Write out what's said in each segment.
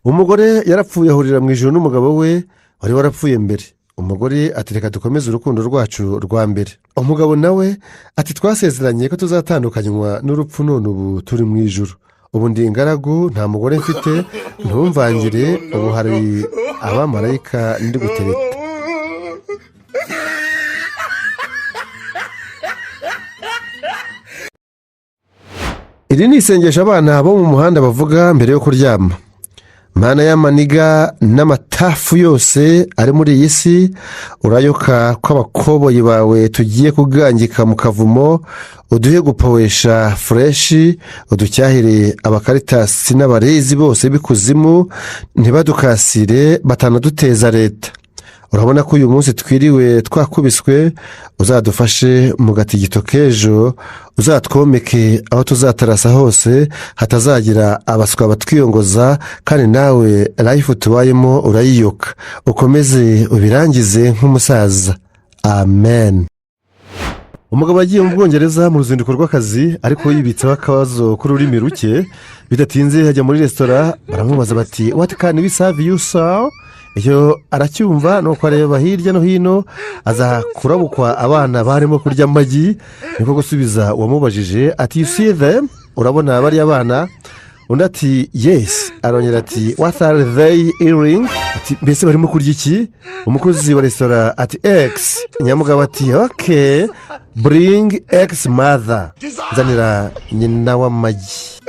umugore yarapfuye ahurira mu ijoro n'umugabo we wari warapfuye mbere. Umugore ati reka dukomeze urukundo rwacu rwa mbere. Umugabo nawe ati twasezeranye ko tuzatandukanywa n'urupfu, none ubu turi mu ijoro, ubu ndi ingaragu nta mugore mfite, ntumvangire, ubu hari abamarayika ndi gutereta. Iri ni isengesho abana bo mu muhanda bavuga mbere yo kuryama. Mana y'amaniga n'amatafu yose ari muri iyi si, urayoka kw'abakoboyi bawe tugiye kugangika mu kavumo, uduhe gupowesha fureshi, uducyahire abakaritasi n'abarezi bose b'ikuzimu, ntibadukasire batanaduteza leta. Urabona ko uyu munsi twiriwe twakubiswe, uzadufashe mu gatigito k'ejo, uzatwomeke aho tuzatarasa hose hatazagira abaswa batwiyongoza, kandi nawe life tubayemo urayiyoka, ukomeze ubirangize nk'umusaza. Amen. Umugabo agiye mu Bwongereza mu ruzinduko rw'akazi, ariko yibitseho akabazo k'ururimi ruke. Bidatinze hajya muri resitora, baramubaza bati what can we serve you sir? Iyo aracyumva nuko areba hirya no hino, aza kurabukwa abana barimo kurya amagi, niko gusubiza uwamubajije ati you see them, urabona bari abana? Undi ati yes. Arongera ati what are they eating? Ati mbese barimo kurya iki? Umukozi wa resitora ati eggs. Nyamugabo ati okay, bring eggs mother, nzanira nyina w'amagi.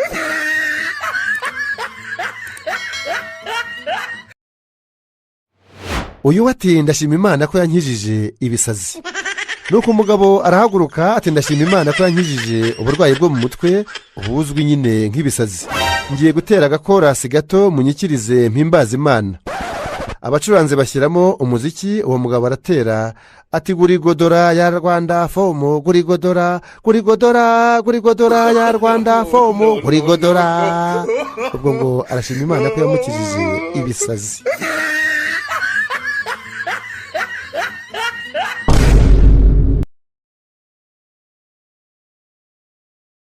Uyu ati ndashima Imana ko yankijije ibisazi. Nuko umugabo arahaguruka ati ndashima Imana ko yankijije uburwayi bwo mu mutwe buzwi nyine nk'ibisazi. Ngiye gutera agakorasi gato munyikirize mpimbaza Imana. Abacuranze bashyiramo umuziki, uwo mugabo aratera ati gurigodora ya Rwanda fomu, gurigodora, gurigodora, gurigodora ya Rwanda fomu, gurigodora. Ubwo ngo arashima Imana ko yamukijije ibisazi.